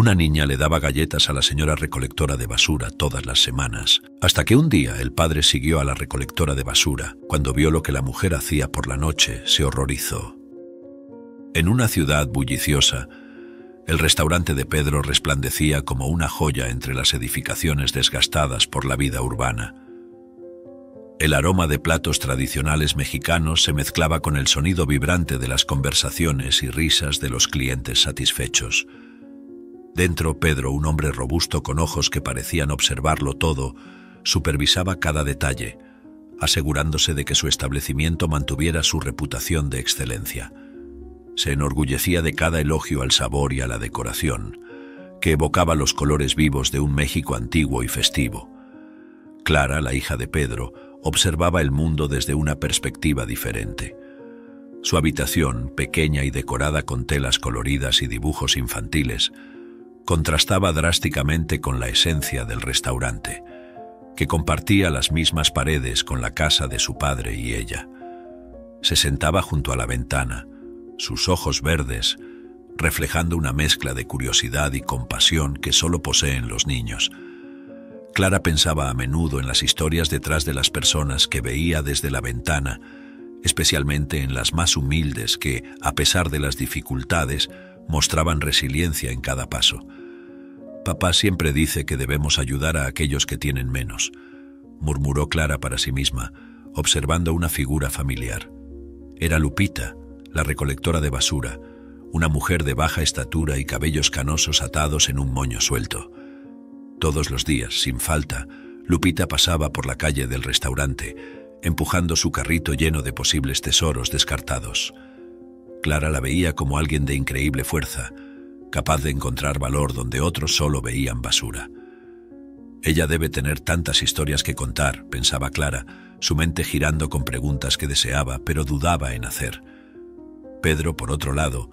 Una niña le daba galletas a la señora recolectora de basura todas las semanas, hasta que un día el padre siguió a la recolectora de basura. Cuando vio lo que la mujer hacía por la noche, se horrorizó. En una ciudad bulliciosa, el restaurante de Pedro resplandecía como una joya entre las edificaciones desgastadas por la vida urbana. El aroma de platos tradicionales mexicanos se mezclaba con el sonido vibrante de las conversaciones y risas de los clientes satisfechos. Dentro, Pedro, un hombre robusto con ojos que parecían observarlo todo, supervisaba cada detalle, asegurándose de que su establecimiento mantuviera su reputación de excelencia. Se enorgullecía de cada elogio al sabor y a la decoración, que evocaba los colores vivos de un México antiguo y festivo. Clara, la hija de Pedro, observaba el mundo desde una perspectiva diferente. Su habitación, pequeña y decorada con telas coloridas y dibujos infantiles, contrastaba drásticamente con la esencia del restaurante, que compartía las mismas paredes con la casa de su padre y ella. Se sentaba junto a la ventana, sus ojos verdes, reflejando una mezcla de curiosidad y compasión que solo poseen los niños. Clara pensaba a menudo en las historias detrás de las personas que veía desde la ventana, especialmente en las más humildes que, a pesar de las dificultades, mostraban resiliencia en cada paso. Papá siempre dice que debemos ayudar a aquellos que tienen menos, murmuró Clara para sí misma, observando una figura familiar. Era Lupita, la recolectora de basura, una mujer de baja estatura y cabellos canosos atados en un moño suelto. Todos los días, sin falta, Lupita pasaba por la calle del restaurante, empujando su carrito lleno de posibles tesoros descartados. Clara la veía como alguien de increíble fuerza, capaz de encontrar valor donde otros solo veían basura. Ella debe tener tantas historias que contar, pensaba Clara, su mente girando con preguntas que deseaba, pero dudaba en hacer. Pedro, por otro lado,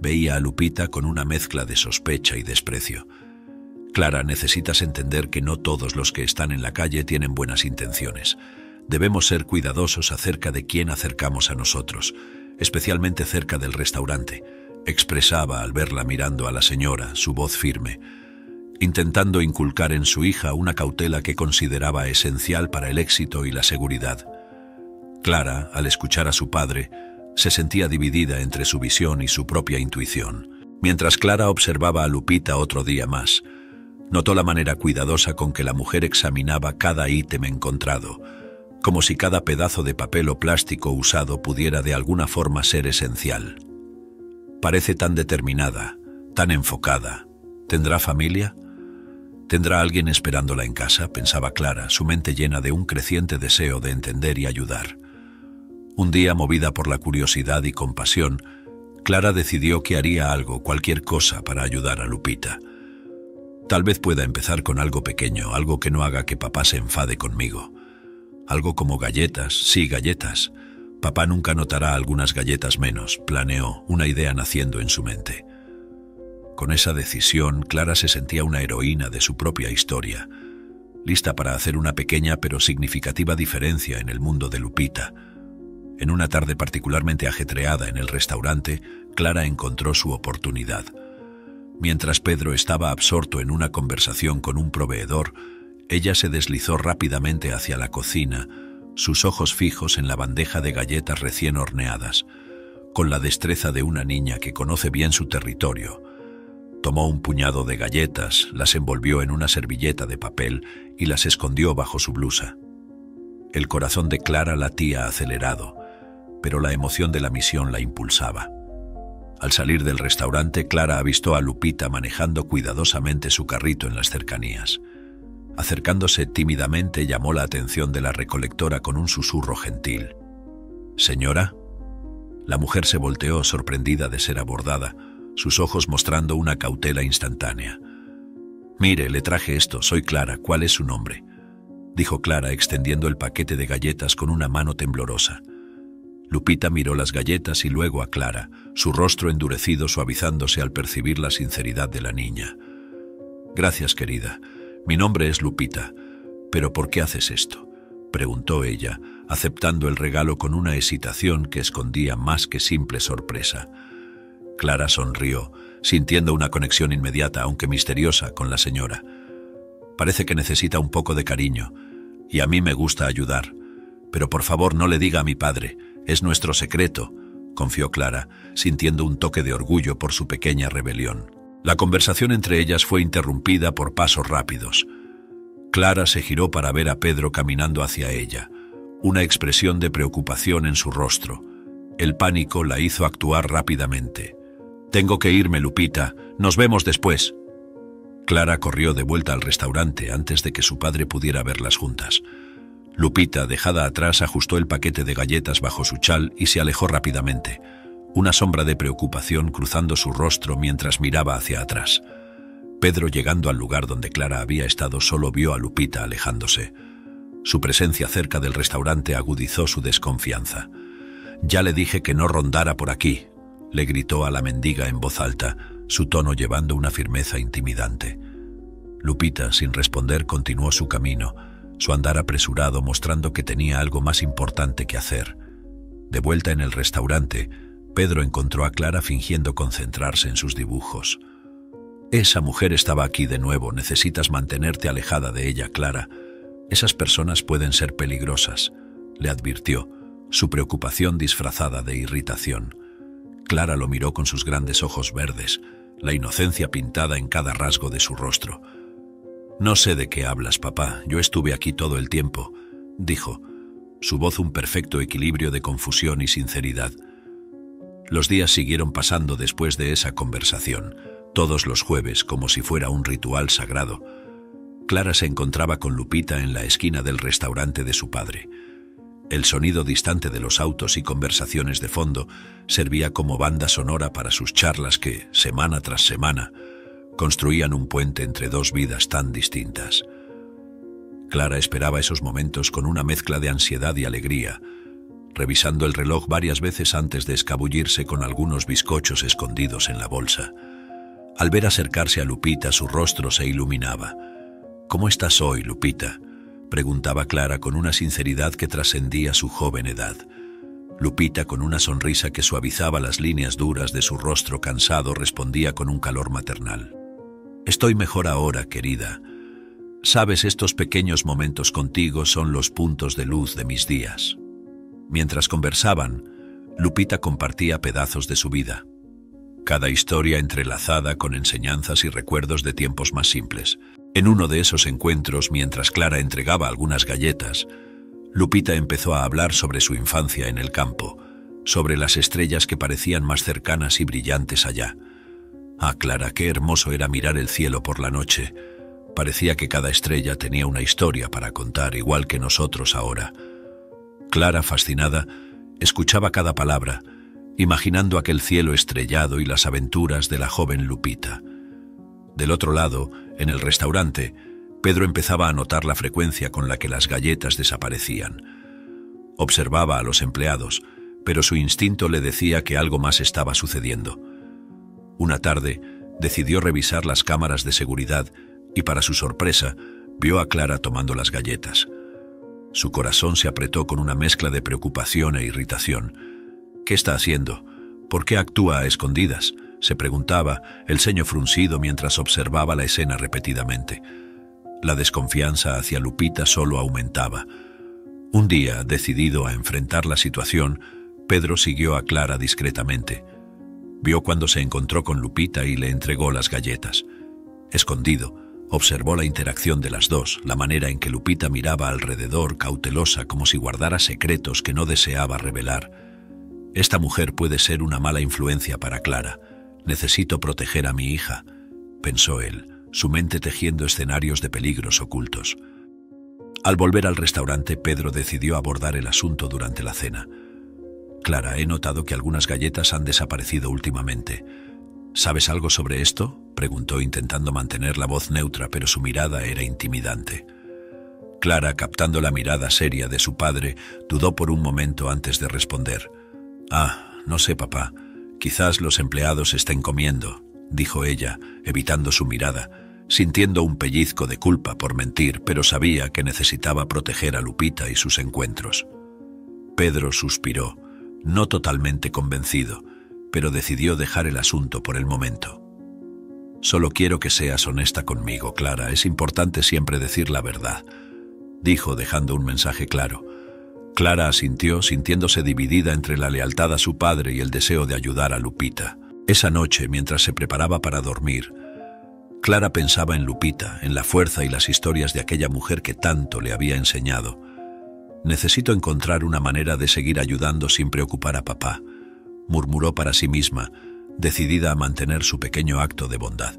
veía a Lupita con una mezcla de sospecha y desprecio. Clara, necesitas entender que no todos los que están en la calle tienen buenas intenciones. Debemos ser cuidadosos acerca de quién acercamos a nosotros, especialmente cerca del restaurante, expresaba al verla mirando a la señora, su voz firme, intentando inculcar en su hija una cautela que consideraba esencial para el éxito y la seguridad. Clara, al escuchar a su padre, se sentía dividida entre su visión y su propia intuición. Mientras Clara observaba a Lupita otro día más, notó la manera cuidadosa con que la mujer examinaba cada ítem encontrado, como si cada pedazo de papel o plástico usado pudiera de alguna forma ser esencial. Parece tan determinada, tan enfocada. ¿Tendrá familia? ¿Tendrá alguien esperándola en casa?, pensaba Clara, su mente llena de un creciente deseo de entender y ayudar. Un día, movida por la curiosidad y compasión, Clara decidió que haría algo, cualquier cosa, para ayudar a Lupita. Tal vez pueda empezar con algo pequeño, algo que no haga que papá se enfade conmigo. Algo como galletas, sí, galletas. Papá nunca notará algunas galletas menos, planeó, una idea naciendo en su mente. Con esa decisión, Clara se sentía una heroína de su propia historia, lista para hacer una pequeña pero significativa diferencia en el mundo de Lupita. En una tarde particularmente ajetreada en el restaurante, Clara encontró su oportunidad. Mientras Pedro estaba absorto en una conversación con un proveedor, ella se deslizó rápidamente hacia la cocina, sus ojos fijos en la bandeja de galletas recién horneadas. Con la destreza de una niña que conoce bien su territorio, tomó un puñado de galletas, las envolvió en una servilleta de papel y las escondió bajo su blusa. El corazón de Clara latía acelerado, pero la emoción de la misión la impulsaba. Al salir del restaurante, Clara avistó a Lupita manejando cuidadosamente su carrito en las cercanías. Acercándose tímidamente, llamó la atención de la recolectora con un susurro gentil. «¿Señora?» La mujer se volteó, sorprendida de ser abordada, sus ojos mostrando una cautela instantánea. «Mire, le traje esto, soy Clara, ¿cuál es su nombre?», dijo Clara, extendiendo el paquete de galletas con una mano temblorosa. Lupita miró las galletas y luego a Clara, su rostro endurecido suavizándose al percibir la sinceridad de la niña. «Gracias, querida. Mi nombre es Lupita. ¿Pero por qué haces esto?», preguntó ella, aceptando el regalo con una hesitación que escondía más que simple sorpresa. Clara sonrió, sintiendo una conexión inmediata, aunque misteriosa, con la señora. Parece que necesita un poco de cariño, y a mí me gusta ayudar. Pero por favor no le diga a mi padre, es nuestro secreto, confió Clara, sintiendo un toque de orgullo por su pequeña rebelión. La conversación entre ellas fue interrumpida por pasos rápidos. Clara se giró para ver a Pedro caminando hacia ella, una expresión de preocupación en su rostro. El pánico la hizo actuar rápidamente. «Tengo que irme, Lupita. Nos vemos después». Clara corrió de vuelta al restaurante antes de que su padre pudiera verlas juntas. Lupita, dejada atrás, ajustó el paquete de galletas bajo su chal y se alejó rápidamente, una sombra de preocupación cruzando su rostro mientras miraba hacia atrás. Pedro, llegando al lugar donde Clara había estado, solo vio a Lupita alejándose. Su presencia cerca del restaurante agudizó su desconfianza. «Ya le dije que no rondara por aquí», le gritó a la mendiga en voz alta, su tono llevando una firmeza intimidante. Lupita, sin responder, continuó su camino, su andar apresurado mostrando que tenía algo más importante que hacer. De vuelta en el restaurante, Pedro encontró a Clara fingiendo concentrarse en sus dibujos. «Esa mujer estaba aquí de nuevo, necesitas mantenerte alejada de ella, Clara. Esas personas pueden ser peligrosas», le advirtió, su preocupación disfrazada de irritación. Clara lo miró con sus grandes ojos verdes, la inocencia pintada en cada rasgo de su rostro. «No sé de qué hablas, papá, yo estuve aquí todo el tiempo», dijo, su voz un perfecto equilibrio de confusión y sinceridad. Los días siguieron pasando después de esa conversación, todos los jueves, como si fuera un ritual sagrado. Clara se encontraba con Lupita en la esquina del restaurante de su padre. El sonido distante de los autos y conversaciones de fondo servía como banda sonora para sus charlas que, semana tras semana, construían un puente entre dos vidas tan distintas. Clara esperaba esos momentos con una mezcla de ansiedad y alegría, revisando el reloj varias veces antes de escabullirse con algunos bizcochos escondidos en la bolsa. Al ver acercarse a Lupita, su rostro se iluminaba. «¿Cómo estás hoy, Lupita?», preguntaba Clara con una sinceridad que trascendía su joven edad. Lupita, con una sonrisa que suavizaba las líneas duras de su rostro cansado, respondía con un calor maternal. «Estoy mejor ahora, querida. Sabes, estos pequeños momentos contigo son los puntos de luz de mis días». Mientras conversaban, Lupita compartía pedazos de su vida, cada historia entrelazada con enseñanzas y recuerdos de tiempos más simples. En uno de esos encuentros, mientras Clara entregaba algunas galletas, Lupita empezó a hablar sobre su infancia en el campo, sobre las estrellas que parecían más cercanas y brillantes allá. «Ah, Clara, qué hermoso era mirar el cielo por la noche. Parecía que cada estrella tenía una historia para contar, igual que nosotros ahora». Clara, fascinada, escuchaba cada palabra, imaginando aquel cielo estrellado y las aventuras de la joven Lupita. Del otro lado, en el restaurante, Pedro empezaba a notar la frecuencia con la que las galletas desaparecían. Observaba a los empleados, pero su instinto le decía que algo más estaba sucediendo. Una tarde, decidió revisar las cámaras de seguridad y, para su sorpresa, vio a Clara tomando las galletas. Su corazón se apretó con una mezcla de preocupación e irritación. «¿Qué está haciendo? ¿Por qué actúa a escondidas?», se preguntaba, el ceño fruncido mientras observaba la escena repetidamente. La desconfianza hacia Lupita solo aumentaba. Un día, decidido a enfrentar la situación, Pedro siguió a Clara discretamente. Vio cuando se encontró con Lupita y le entregó las galletas. Escondido, observó la interacción de las dos, la manera en que Lupita miraba alrededor, cautelosa, como si guardara secretos que no deseaba revelar. «Esta mujer puede ser una mala influencia para Clara. Necesito proteger a mi hija», pensó él, su mente tejiendo escenarios de peligros ocultos. Al volver al restaurante, Pedro decidió abordar el asunto durante la cena. «Clara, he notado que algunas galletas han desaparecido últimamente. ¿Sabes algo sobre esto?», preguntó, intentando mantener la voz neutra, pero su mirada era intimidante. Clara, captando la mirada seria de su padre, dudó por un momento antes de responder. «Ah, no sé, papá. Quizás los empleados estén comiendo», dijo ella, evitando su mirada, sintiendo un pellizco de culpa por mentir, pero sabía que necesitaba proteger a Lupita y sus encuentros. Pedro suspiró, no totalmente convencido, pero decidió dejar el asunto por el momento. Solo quiero que seas honesta conmigo, Clara. Es importante siempre decir la verdad, dijo dejando un mensaje claro. Clara asintió, sintiéndose dividida entre la lealtad a su padre y el deseo de ayudar a Lupita. Esa noche, mientras se preparaba para dormir, Clara pensaba en Lupita, en la fuerza y las historias de aquella mujer que tanto le había enseñado. «Necesito encontrar una manera de seguir ayudando sin preocupar a papá», murmuró para sí misma, decidida a mantener su pequeño acto de bondad.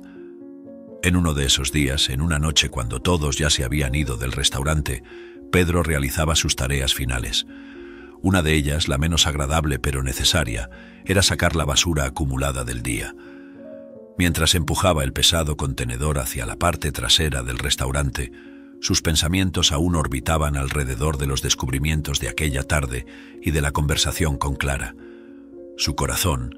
En uno de esos días, en una noche cuando todos ya se habían ido del restaurante, Pedro realizaba sus tareas finales. Una de ellas, la menos agradable pero necesaria, era sacar la basura acumulada del día. Mientras empujaba el pesado contenedor hacia la parte trasera del restaurante, sus pensamientos aún orbitaban alrededor de los descubrimientos de aquella tarde y de la conversación con Clara. Su corazón,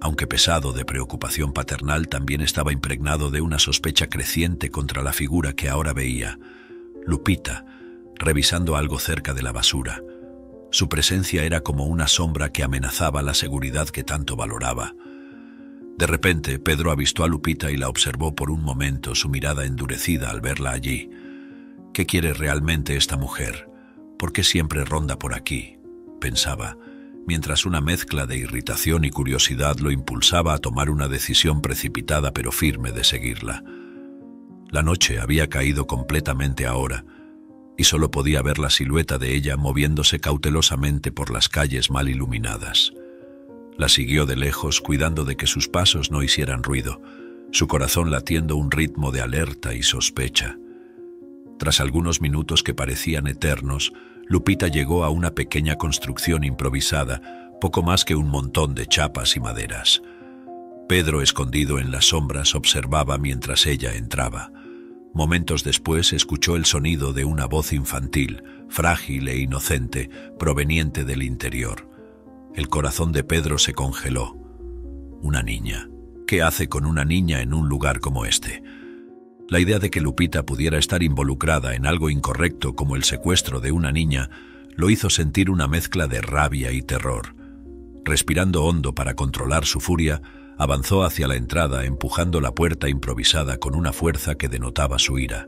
aunque pesado de preocupación paternal, también estaba impregnado de una sospecha creciente contra la figura que ahora veía, Lupita, revisando algo cerca de la basura. Su presencia era como una sombra que amenazaba la seguridad que tanto valoraba. De repente, Pedro avistó a Lupita y la observó por un momento, su mirada endurecida al verla allí. ¿Qué quiere realmente esta mujer? ¿Por qué siempre ronda por aquí?, pensaba, mientras una mezcla de irritación y curiosidad lo impulsaba a tomar una decisión precipitada pero firme de seguirla. La noche había caído completamente ahora, y solo podía ver la silueta de ella moviéndose cautelosamente por las calles mal iluminadas. La siguió de lejos, cuidando de que sus pasos no hicieran ruido, su corazón latiendo un ritmo de alerta y sospecha. Tras algunos minutos que parecían eternos, Lupita llegó a una pequeña construcción improvisada, poco más que un montón de chapas y maderas. Pedro, escondido en las sombras, observaba mientras ella entraba. Momentos después escuchó el sonido de una voz infantil, frágil e inocente, proveniente del interior. El corazón de Pedro se congeló. Una niña. ¿Qué hace con una niña en un lugar como este? La idea de que Lupita pudiera estar involucrada en algo incorrecto como el secuestro de una niña lo hizo sentir una mezcla de rabia y terror. Respirando hondo para controlar su furia, avanzó hacia la entrada, empujando la puerta improvisada con una fuerza que denotaba su ira.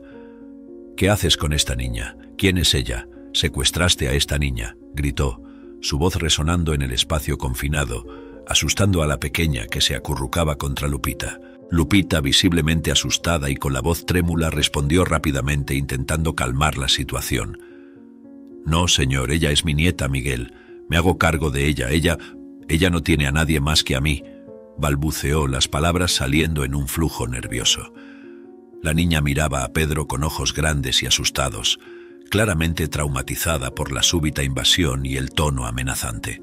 «¿Qué haces con esta niña? ¿Quién es ella? Secuestraste a esta niña», gritó, su voz resonando en el espacio confinado, asustando a la pequeña que se acurrucaba contra Lupita. Lupita, visiblemente asustada y con la voz trémula, respondió rápidamente intentando calmar la situación. «No, señor, ella es mi nieta, Miguel. Me hago cargo de ella. Ella no tiene a nadie más que a mí», balbuceó, las palabras saliendo en un flujo nervioso. La niña miraba a Pedro con ojos grandes y asustados, claramente traumatizada por la súbita invasión y el tono amenazante.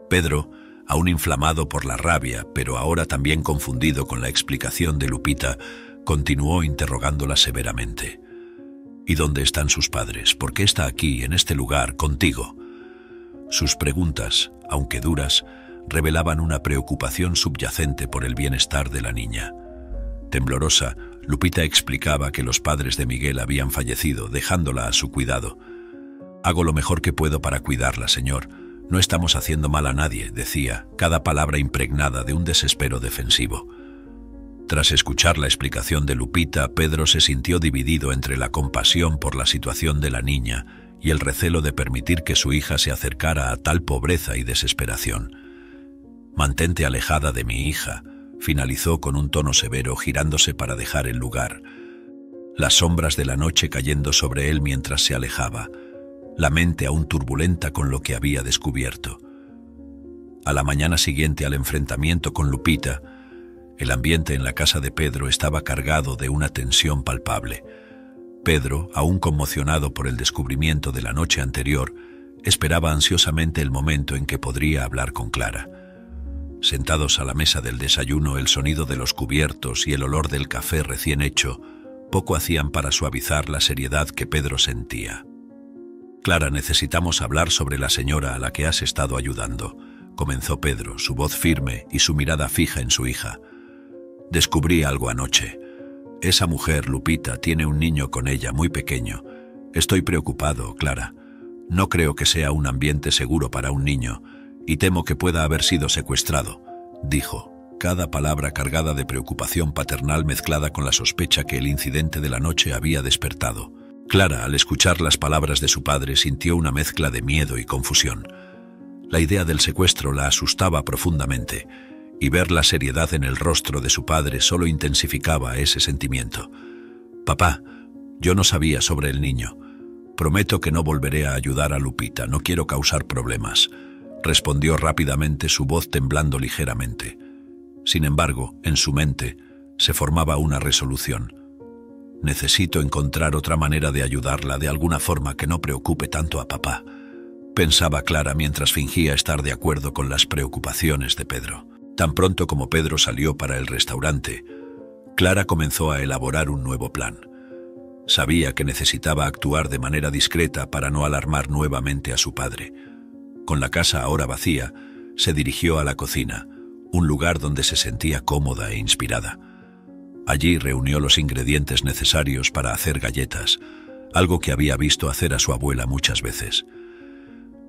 Pedro, aún inflamado por la rabia, pero ahora también confundido con la explicación de Lupita, continuó interrogándola severamente. «¿Y dónde están sus padres? ¿Por qué está aquí, en este lugar, contigo?» Sus preguntas, aunque duras, revelaban una preocupación subyacente por el bienestar de la niña. Temblorosa, Lupita explicaba que los padres de Miguel habían fallecido, dejándola a su cuidado. «Hago lo mejor que puedo para cuidarla, señor. No estamos haciendo mal a nadie», decía, cada palabra impregnada de un desespero defensivo. Tras escuchar la explicación de Lupita, Pedro se sintió dividido entre la compasión por la situación de la niña y el recelo de permitir que su hija se acercara a tal pobreza y desesperación. «Mantente alejada de mi hija», finalizó con un tono severo, girándose para dejar el lugar. Las sombras de la noche cayendo sobre él mientras se alejaba, la mente aún turbulenta con lo que había descubierto. A la mañana siguiente al enfrentamiento con Lupita, el ambiente en la casa de Pedro estaba cargado de una tensión palpable. Pedro, aún conmocionado por el descubrimiento de la noche anterior, esperaba ansiosamente el momento en que podría hablar con Clara. Sentados a la mesa del desayuno, el sonido de los cubiertos y el olor del café recién hecho poco hacían para suavizar la seriedad que Pedro sentía. «Clara, necesitamos hablar sobre la señora a la que has estado ayudando», comenzó Pedro, su voz firme y su mirada fija en su hija. «Descubrí algo anoche. Esa mujer, Lupita, tiene un niño con ella muy pequeño. Estoy preocupado, Clara. No creo que sea un ambiente seguro para un niño, y temo que pueda haber sido secuestrado», dijo, cada palabra cargada de preocupación paternal mezclada con la sospecha que el incidente de la noche había despertado. Clara, al escuchar las palabras de su padre, sintió una mezcla de miedo y confusión. La idea del secuestro la asustaba profundamente, y ver la seriedad en el rostro de su padre solo intensificaba ese sentimiento. «Papá, yo no sabía sobre el niño. Prometo que no volveré a ayudar a Lupita, no quiero causar problemas», respondió rápidamente, su voz temblando ligeramente. Sin embargo, en su mente se formaba una resolución. «Necesito encontrar otra manera de ayudarla, de alguna forma que no preocupe tanto a papá», pensaba Clara mientras fingía estar de acuerdo con las preocupaciones de Pedro. Tan pronto como Pedro salió para el restaurante, Clara comenzó a elaborar un nuevo plan. Sabía que necesitaba actuar de manera discreta para no alarmar nuevamente a su padre. Con la casa ahora vacía, se dirigió a la cocina, un lugar donde se sentía cómoda e inspirada. Allí reunió los ingredientes necesarios para hacer galletas, algo que había visto hacer a su abuela muchas veces.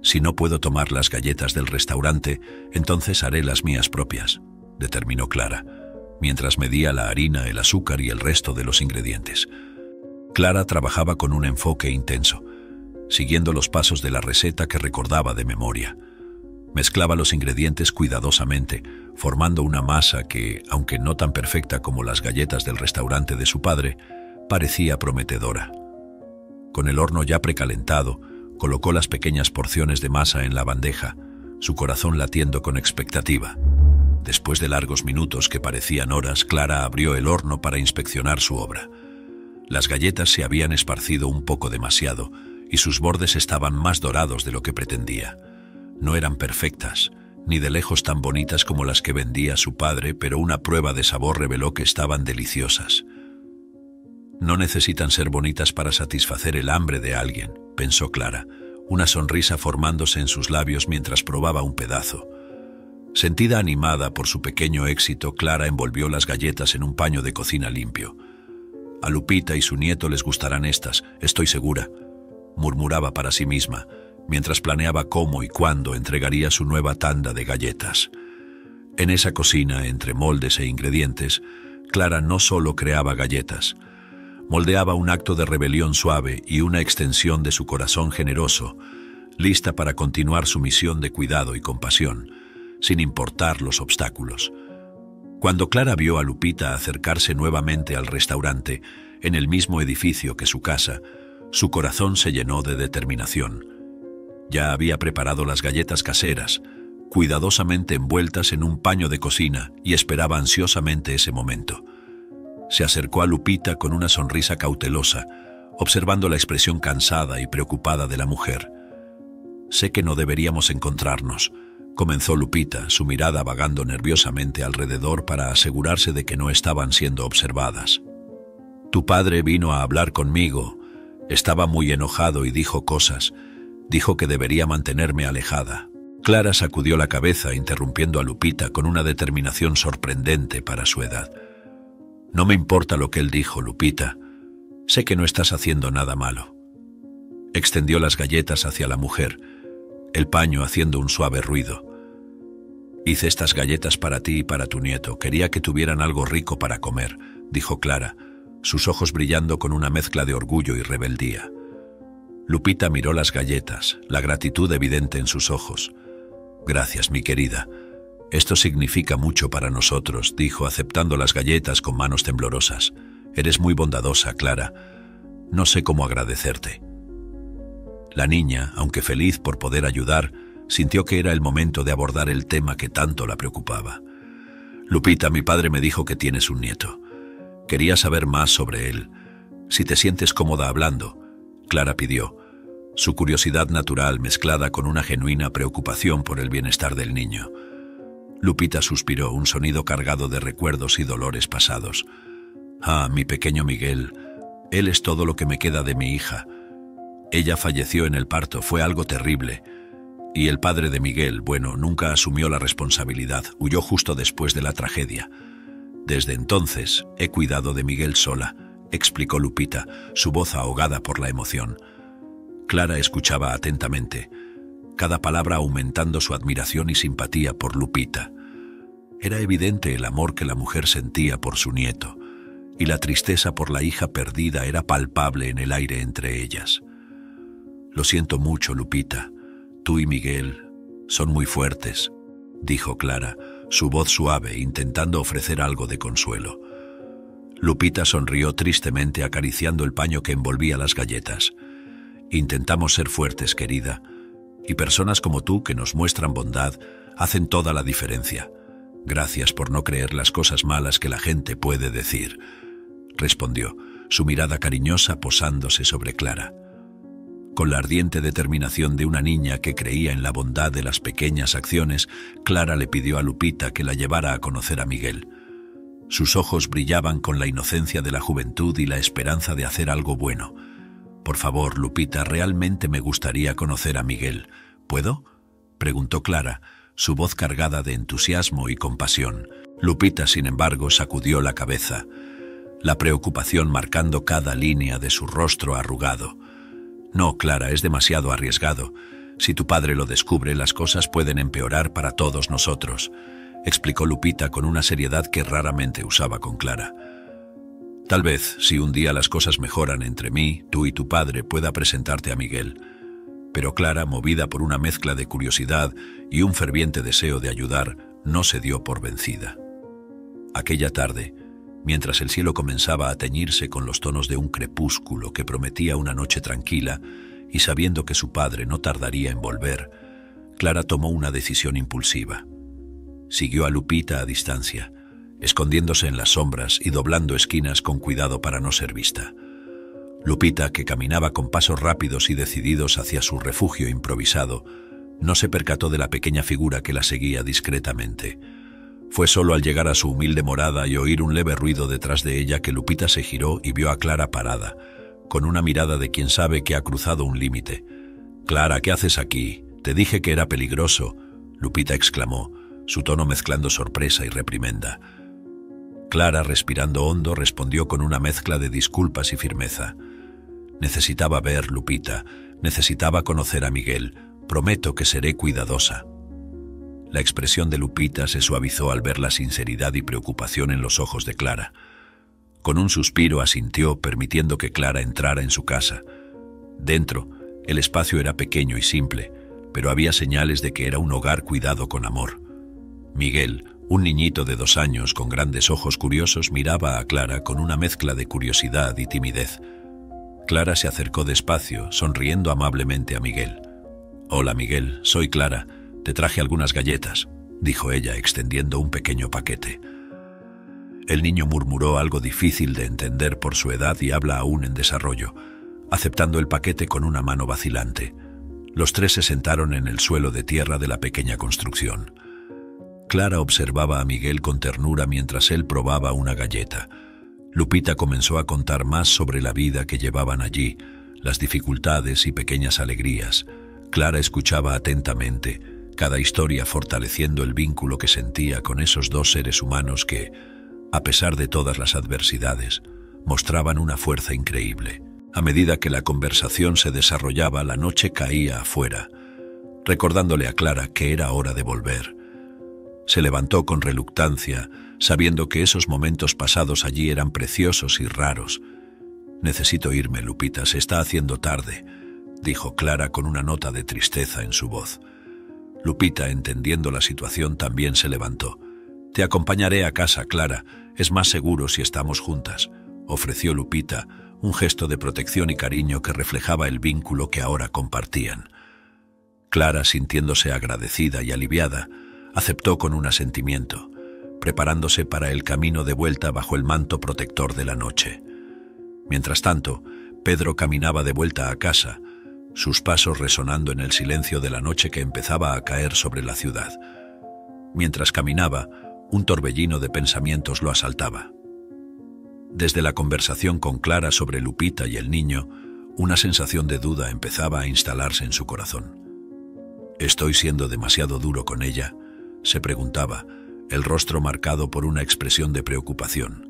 «Si no puedo tomar las galletas del restaurante, entonces haré las mías propias», determinó Clara, mientras medía la harina, el azúcar y el resto de los ingredientes. Clara trabajaba con un enfoque intenso, siguiendo los pasos de la receta que recordaba de memoria. Mezclaba los ingredientes cuidadosamente, formando una masa que, aunque no tan perfecta como las galletas del restaurante de su padre, parecía prometedora. Con el horno ya precalentado, colocó las pequeñas porciones de masa en la bandeja, su corazón latiendo con expectativa. Después de largos minutos que parecían horas, Clara abrió el horno para inspeccionar su obra. Las galletas se habían esparcido un poco demasiado y sus bordes estaban más dorados de lo que pretendía. No eran perfectas, ni de lejos tan bonitas como las que vendía su padre, pero una prueba de sabor reveló que estaban deliciosas. «No necesitan ser bonitas para satisfacer el hambre de alguien», pensó Clara, una sonrisa formándose en sus labios mientras probaba un pedazo. Sentida animada por su pequeño éxito, Clara envolvió las galletas en un paño de cocina limpio. «A Lupita y su nieto les gustarán estas, estoy segura», murmuraba para sí misma, mientras planeaba cómo y cuándo entregaría su nueva tanda de galletas. En esa cocina, entre moldes e ingredientes, Clara no solo creaba galletas, moldeaba un acto de rebelión suave y una extensión de su corazón generoso, lista para continuar su misión de cuidado y compasión, sin importar los obstáculos. Cuando Clara vio a Lupita acercarse nuevamente al restaurante, en el mismo edificio que su casa, su corazón se llenó de determinación. Ya había preparado las galletas caseras, cuidadosamente envueltas en un paño de cocina, y esperaba ansiosamente ese momento. Se acercó a Lupita con una sonrisa cautelosa, observando la expresión cansada y preocupada de la mujer. «Sé que no deberíamos encontrarnos», comenzó Lupita, su mirada vagando nerviosamente alrededor para asegurarse de que no estaban siendo observadas. «Tu padre vino a hablar conmigo. Estaba muy enojado y dijo cosas. Dijo que debería mantenerme alejada». Clara sacudió la cabeza, interrumpiendo a Lupita con una determinación sorprendente para su edad. «No me importa lo que él dijo, Lupita. Sé que no estás haciendo nada malo». Extendió las galletas hacia la mujer, el paño haciendo un suave ruido. «Hice estas galletas para ti y para tu nieto. Quería que tuvieran algo rico para comer», dijo Clara, sus ojos brillando con una mezcla de orgullo y rebeldía. Lupita miró las galletas, la gratitud evidente en sus ojos. «Gracias, mi querida. Esto significa mucho para nosotros», dijo, aceptando las galletas con manos temblorosas. «Eres muy bondadosa, Clara. No sé cómo agradecerte». La niña, aunque feliz por poder ayudar, sintió que era el momento de abordar el tema que tanto la preocupaba. «Lupita, mi padre me dijo que tienes un nieto. Quería saber más sobre él. Si te sientes cómoda hablando», Clara pidió, su curiosidad natural mezclada con una genuina preocupación por el bienestar del niño. Lupita suspiró, un sonido cargado de recuerdos y dolores pasados. «Ah, mi pequeño Miguel, él es todo lo que me queda de mi hija. Ella falleció en el parto, fue algo terrible. Y el padre de Miguel, bueno, nunca asumió la responsabilidad, huyó justo después de la tragedia. Desde entonces he cuidado de Miguel sola», explicó Lupita, su voz ahogada por la emoción. Clara escuchaba atentamente, cada palabra aumentando su admiración y simpatía por Lupita. Era evidente el amor que la mujer sentía por su nieto, y la tristeza por la hija perdida era palpable en el aire entre ellas. «Lo siento mucho, Lupita. Tú y Miguel son muy fuertes», dijo Clara, su voz suave, intentando ofrecer algo de consuelo. Lupita sonrió tristemente acariciando el paño que envolvía las galletas. «Intentamos ser fuertes, querida, y personas como tú que nos muestran bondad hacen toda la diferencia. Gracias por no creer las cosas malas que la gente puede decir», respondió, su mirada cariñosa posándose sobre Clara. Con la ardiente determinación de una niña que creía en la bondad de las pequeñas acciones, Clara le pidió a Lupita que la llevara a conocer a Miguel. Sus ojos brillaban con la inocencia de la juventud y la esperanza de hacer algo bueno. «Por favor, Lupita, realmente me gustaría conocer a Miguel. ¿Puedo?», preguntó Clara, su voz cargada de entusiasmo y compasión. Lupita, sin embargo, sacudió la cabeza, la preocupación marcando cada línea de su rostro arrugado. «No, Clara, es demasiado arriesgado. Si tu padre lo descubre, las cosas pueden empeorar para todos nosotros», explicó Lupita con una seriedad que raramente usaba con Clara. «Tal vez, si un día las cosas mejoran entre mí, tú y tu padre, pueda presentarte a Miguel». Pero Clara, movida por una mezcla de curiosidad y un ferviente deseo de ayudar, no se dio por vencida. Aquella tarde, mientras el cielo comenzaba a teñirse con los tonos de un crepúsculo que prometía una noche tranquila, y sabiendo que su padre no tardaría en volver, Clara tomó una decisión impulsiva. Siguió a Lupita a distancia, escondiéndose en las sombras y doblando esquinas con cuidado para no ser vista. Lupita, que caminaba con pasos rápidos y decididos hacia su refugio improvisado, no se percató de la pequeña figura que la seguía discretamente. Fue solo al llegar a su humilde morada y oír un leve ruido detrás de ella que Lupita se giró y vio a Clara parada, con una mirada de quien sabe que ha cruzado un límite. «Clara, ¿qué haces aquí? Te dije que era peligroso», Lupita exclamó, su tono mezclando sorpresa y reprimenda. Clara, respirando hondo, respondió con una mezcla de disculpas y firmeza. «Necesitaba ver, Lupita, necesitaba conocer a Miguel. Prometo que seré cuidadosa». La expresión de Lupita se suavizó al ver la sinceridad y preocupación en los ojos de Clara. Con un suspiro asintió, permitiendo que Clara entrara en su casa. Dentro, el espacio era pequeño y simple, pero había señales de que era un hogar cuidado con amor. Miguel, un niñito de 2 años con grandes ojos curiosos, miraba a Clara con una mezcla de curiosidad y timidez. Clara se acercó despacio, sonriendo amablemente a Miguel. «Hola, Miguel, soy Clara. Te traje algunas galletas», dijo ella, extendiendo un pequeño paquete. El niño murmuró algo difícil de entender por su edad y habla aún en desarrollo, aceptando el paquete con una mano vacilante. Los tres se sentaron en el suelo de tierra de la pequeña construcción. Clara observaba a Miguel con ternura mientras él probaba una galleta. Lupita comenzó a contar más sobre la vida que llevaban allí, las dificultades y pequeñas alegrías. Clara escuchaba atentamente, cada historia fortaleciendo el vínculo que sentía con esos 2 seres humanos que, a pesar de todas las adversidades, mostraban una fuerza increíble. A medida que la conversación se desarrollaba, la noche caía afuera, recordándole a Clara que era hora de volver. Se levantó con reluctancia, sabiendo que esos momentos pasados allí eran preciosos y raros. «Necesito irme, Lupita, se está haciendo tarde», dijo Clara con una nota de tristeza en su voz. Lupita, entendiendo la situación, también se levantó. «Te acompañaré a casa, Clara. Es más seguro si estamos juntas», ofreció Lupita, un gesto de protección y cariño que reflejaba el vínculo que ahora compartían. Clara, sintiéndose agradecida y aliviada, aceptó con un asentimiento, preparándose para el camino de vuelta bajo el manto protector de la noche. Mientras tanto, Pedro caminaba de vuelta a casa, sus pasos resonando en el silencio de la noche que empezaba a caer sobre la ciudad. Mientras caminaba, un torbellino de pensamientos lo asaltaba. Desde la conversación con Clara sobre Lupita y el niño, una sensación de duda empezaba a instalarse en su corazón. «¿Estoy siendo demasiado duro con ella?», se preguntaba, el rostro marcado por una expresión de preocupación.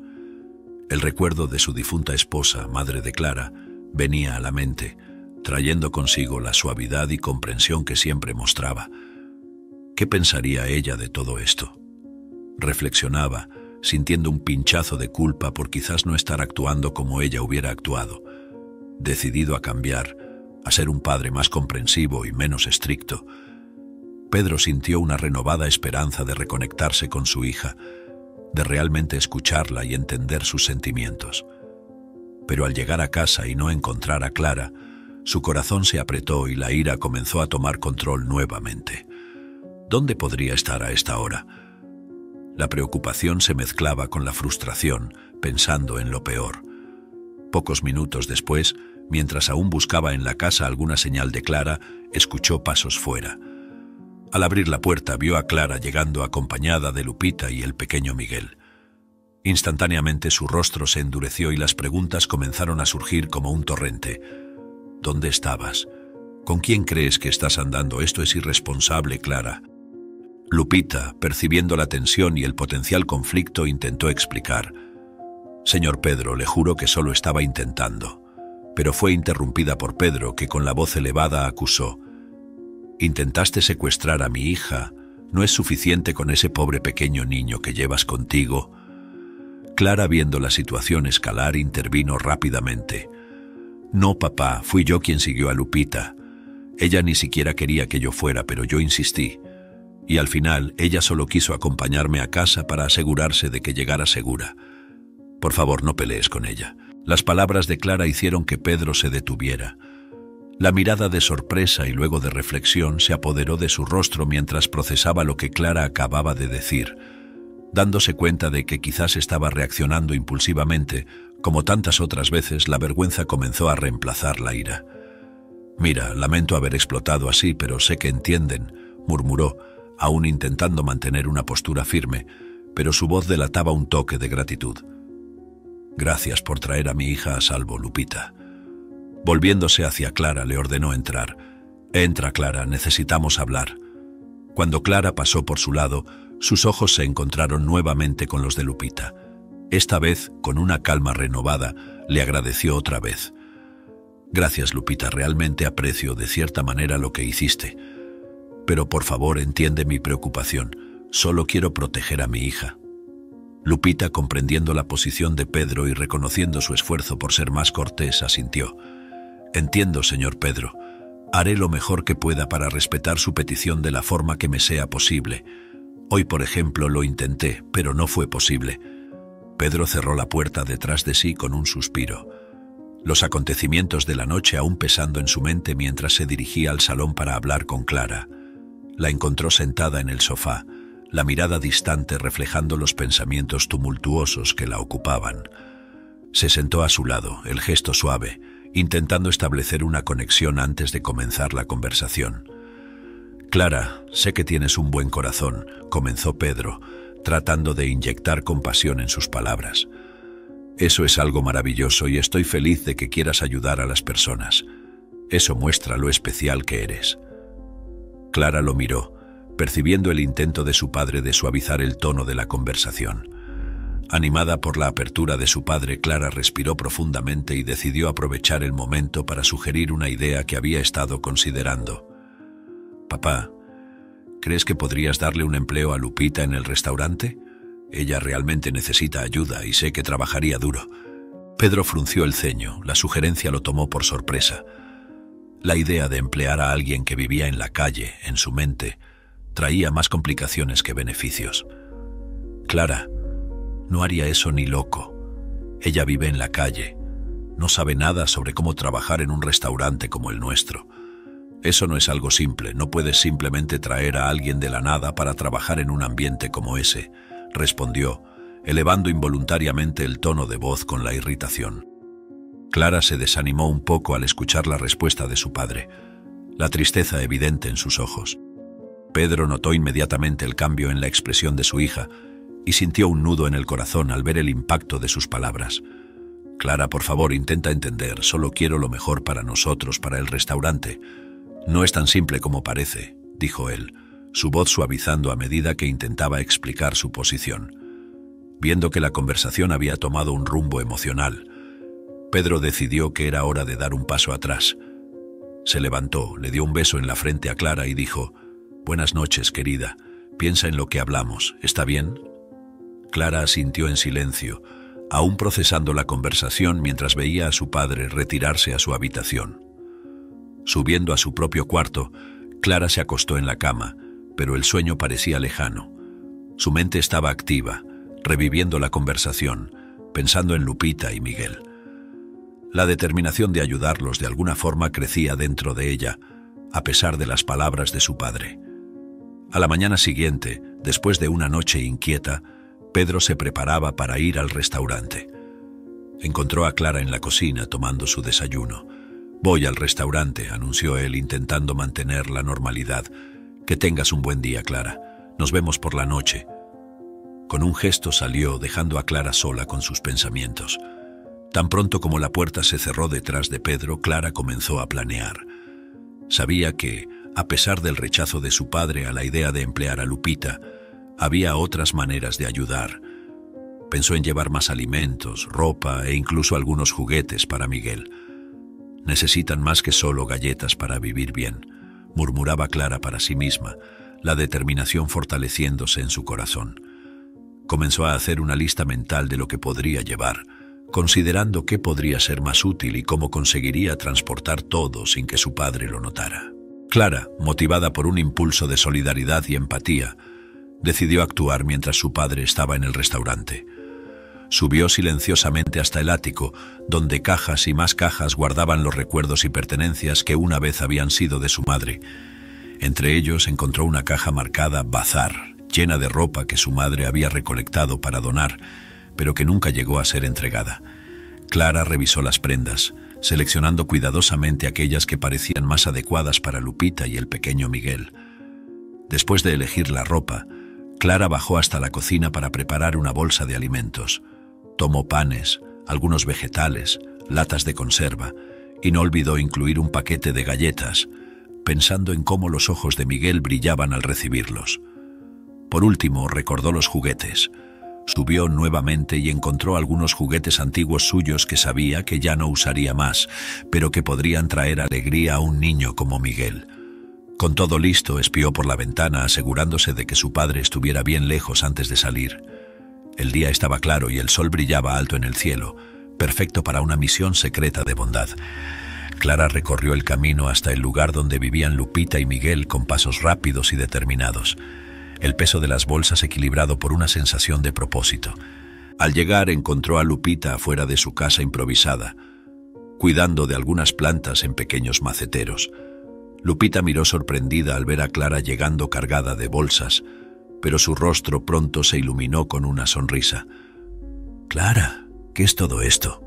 El recuerdo de su difunta esposa, madre de Clara, venía a la mente, trayendo consigo la suavidad y comprensión que siempre mostraba. ¿Qué pensaría ella de todo esto? Reflexionaba, sintiendo un pinchazo de culpa por quizás no estar actuando como ella hubiera actuado. Decidido a cambiar, a ser un padre más comprensivo y menos estricto, Pedro sintió una renovada esperanza de reconectarse con su hija, de realmente escucharla y entender sus sentimientos. Pero al llegar a casa y no encontrar a Clara, su corazón se apretó y la ira comenzó a tomar control nuevamente. ¿Dónde podría estar a esta hora? La preocupación se mezclaba con la frustración, pensando en lo peor. Pocos minutos después, mientras aún buscaba en la casa alguna señal de Clara, escuchó pasos fuera. Al abrir la puerta vio a Clara llegando acompañada de Lupita y el pequeño Miguel. Instantáneamente su rostro se endureció y las preguntas comenzaron a surgir como un torrente. ¿Dónde estabas? ¿Con quién crees que estás andando? Esto es irresponsable, Clara. Lupita, percibiendo la tensión y el potencial conflicto, intentó explicar. Señor Pedro, le juro que solo estaba intentando. Pero fue interrumpida por Pedro, que con la voz elevada acusó. Intentaste secuestrar a mi hija. ¿No es suficiente con ese pobre pequeño niño que llevas contigo? Clara, viendo la situación escalar, intervino rápidamente. No, papá, fui yo quien siguió a Lupita. Ella ni siquiera quería que yo fuera, pero yo insistí. Y al final, ella solo quiso acompañarme a casa para asegurarse de que llegara segura. Por favor, no pelees con ella. Las palabras de Clara hicieron que Pedro se detuviera. La mirada de sorpresa y luego de reflexión se apoderó de su rostro mientras procesaba lo que Clara acababa de decir, dándose cuenta de que quizás estaba reaccionando impulsivamente. Como tantas otras veces, la vergüenza comenzó a reemplazar la ira. Mira, lamento haber explotado así, pero sé que entienden, murmuró, aún intentando mantener una postura firme, pero su voz delataba un toque de gratitud. Gracias por traer a mi hija a salvo, Lupita. Volviéndose hacia Clara, le ordenó entrar. Entra, Clara, necesitamos hablar. Cuando Clara pasó por su lado, sus ojos se encontraron nuevamente con los de Lupita. Esta vez, con una calma renovada, le agradeció otra vez. Gracias, Lupita, realmente aprecio de cierta manera lo que hiciste. Pero por favor, entiende mi preocupación. Solo quiero proteger a mi hija. Lupita, comprendiendo la posición de Pedro y reconociendo su esfuerzo por ser más cortés, asintió. Entiendo, señor Pedro. Haré lo mejor que pueda para respetar su petición de la forma que me sea posible. Hoy, por ejemplo, lo intenté, pero no fue posible. Pedro cerró la puerta detrás de sí con un suspiro. Los acontecimientos de la noche aún pesando en su mente mientras se dirigía al salón para hablar con Clara. La encontró sentada en el sofá, la mirada distante reflejando los pensamientos tumultuosos que la ocupaban. Se sentó a su lado, el gesto suave, intentando establecer una conexión antes de comenzar la conversación. Clara, sé que tienes un buen corazón, comenzó Pedro, tratando de inyectar compasión en sus palabras. Eso es algo maravilloso y estoy feliz de que quieras ayudar a las personas. Eso muestra lo especial que eres. Clara lo miró, percibiendo el intento de su padre de suavizar el tono de la conversación. Animada por la apertura de su padre, Clara respiró profundamente y decidió aprovechar el momento para sugerir una idea que había estado considerando. Papá, ¿crees que podrías darle un empleo a Lupita en el restaurante? Ella realmente necesita ayuda y sé que trabajaría duro. Pedro frunció el ceño, la sugerencia lo tomó por sorpresa. La idea de emplear a alguien que vivía en la calle, en su mente, traía más complicaciones que beneficios. Clara, no haría eso ni loco. Ella vive en la calle. No sabe nada sobre cómo trabajar en un restaurante como el nuestro. Eso no es algo simple. No puedes simplemente traer a alguien de la nada para trabajar en un ambiente como ese, respondió, elevando involuntariamente el tono de voz con la irritación. Clara se desanimó un poco al escuchar la respuesta de su padre, la tristeza evidente en sus ojos. Pedro notó inmediatamente el cambio en la expresión de su hija y sintió un nudo en el corazón al ver el impacto de sus palabras. Clara, por favor, intenta entender, solo quiero lo mejor para nosotros, para el restaurante. No es tan simple como parece, dijo él, su voz suavizando a medida que intentaba explicar su posición. Viendo que la conversación había tomado un rumbo emocional, Pedro decidió que era hora de dar un paso atrás. Se levantó, le dio un beso en la frente a Clara y dijo, «Buenas noches, querida. Piensa en lo que hablamos, ¿está bien?» Clara asintió en silencio, aún procesando la conversación mientras veía a su padre retirarse a su habitación. Subiendo a su propio cuarto, Clara se acostó en la cama, pero el sueño parecía lejano. Su mente estaba activa, reviviendo la conversación, pensando en Lupita y Miguel. La determinación de ayudarlos de alguna forma crecía dentro de ella, a pesar de las palabras de su padre. A la mañana siguiente, después de una noche inquieta, Pedro se preparaba para ir al restaurante. Encontró a Clara en la cocina tomando su desayuno. «Voy al restaurante», anunció él, intentando mantener la normalidad. «Que tengas un buen día, Clara. Nos vemos por la noche». Con un gesto salió, dejando a Clara sola con sus pensamientos. Tan pronto como la puerta se cerró detrás de Pedro, Clara comenzó a planear. Sabía que, a pesar del rechazo de su padre a la idea de emplear a Lupita, había otras maneras de ayudar. Pensó en llevar más alimentos, ropa e incluso algunos juguetes para Miguel. «Necesitan más que solo galletas para vivir bien», murmuraba Clara para sí misma, la determinación fortaleciéndose en su corazón. Comenzó a hacer una lista mental de lo que podría llevar, considerando qué podría ser más útil y cómo conseguiría transportar todo sin que su padre lo notara. Clara, motivada por un impulso de solidaridad y empatía, decidió actuar mientras su padre estaba en el restaurante. Subió silenciosamente hasta el ático, donde cajas y más cajas guardaban los recuerdos y pertenencias que una vez habían sido de su madre. Entre ellos encontró una caja marcada «Bazar», llena de ropa que su madre había recolectado para donar, pero que nunca llegó a ser entregada. Clara revisó las prendas, seleccionando cuidadosamente aquellas que parecían más adecuadas para Lupita y el pequeño Miguel. Después de elegir la ropa, Clara bajó hasta la cocina para preparar una bolsa de alimentos. Tomó panes, algunos vegetales, latas de conserva, y no olvidó incluir un paquete de galletas, pensando en cómo los ojos de Miguel brillaban al recibirlos. Por último, recordó los juguetes. Subió nuevamente y encontró algunos juguetes antiguos suyos que sabía que ya no usaría más, pero que podrían traer alegría a un niño como Miguel. Con todo listo, espió por la ventana asegurándose de que su padre estuviera bien lejos antes de salir. El día estaba claro y el sol brillaba alto en el cielo, perfecto para una misión secreta de bondad. Clara recorrió el camino hasta el lugar donde vivían Lupita y Miguel con pasos rápidos y determinados, el peso de las bolsas equilibrado por una sensación de propósito. Al llegar encontró a Lupita afuera de su casa improvisada, cuidando de algunas plantas en pequeños maceteros. Lupita miró sorprendida al ver a Clara llegando cargada de bolsas, pero su rostro pronto se iluminó con una sonrisa. «Clara, ¿qué es todo esto?»,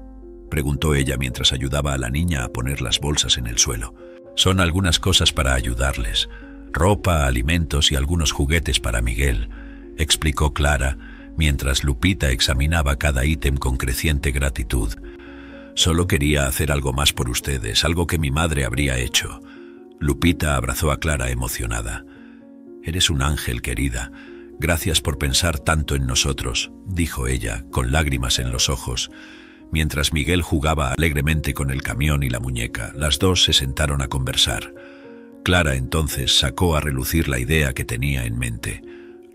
preguntó ella mientras ayudaba a la niña a poner las bolsas en el suelo. «Son algunas cosas para ayudarles. Ropa, alimentos y algunos juguetes para Miguel», explicó Clara, mientras Lupita examinaba cada ítem con creciente gratitud. «Solo quería hacer algo más por ustedes, algo que mi madre habría hecho». Lupita abrazó a Clara emocionada. «Eres un ángel, querida. Gracias por pensar tanto en nosotros», dijo ella, con lágrimas en los ojos. Mientras Miguel jugaba alegremente con el camión y la muñeca, las dos se sentaron a conversar. Clara entonces sacó a relucir la idea que tenía en mente.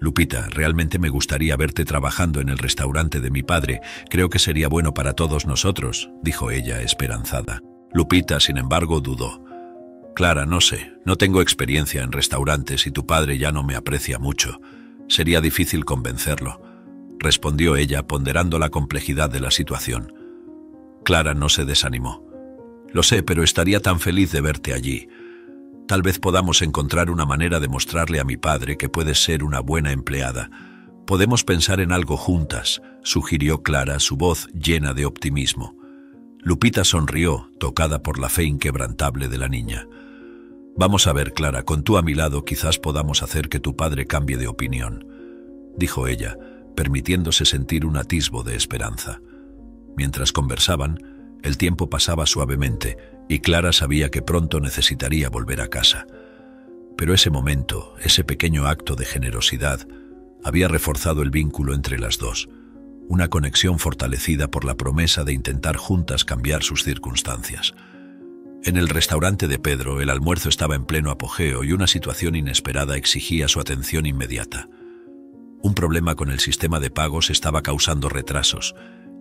«Lupita, realmente me gustaría verte trabajando en el restaurante de mi padre. Creo que sería bueno para todos nosotros», dijo ella, esperanzada. Lupita, sin embargo, dudó. «Clara, no sé, no tengo experiencia en restaurantes y tu padre ya no me aprecia mucho. Sería difícil convencerlo», respondió ella, ponderando la complejidad de la situación. Clara no se desanimó. «Lo sé, pero estaría tan feliz de verte allí. Tal vez podamos encontrar una manera de mostrarle a mi padre que puedes ser una buena empleada. Podemos pensar en algo juntas», sugirió Clara, su voz llena de optimismo. Lupita sonrió, tocada por la fe inquebrantable de la niña. «Vamos a ver, Clara, con tú a mi lado quizás podamos hacer que tu padre cambie de opinión», dijo ella, permitiéndose sentir un atisbo de esperanza. Mientras conversaban, el tiempo pasaba suavemente y Clara sabía que pronto necesitaría volver a casa. Pero ese momento, ese pequeño acto de generosidad, había reforzado el vínculo entre las dos, una conexión fortalecida por la promesa de intentar juntas cambiar sus circunstancias. En el restaurante de Pedro, el almuerzo estaba en pleno apogeo y una situación inesperada exigía su atención inmediata. Un problema con el sistema de pagos estaba causando retrasos,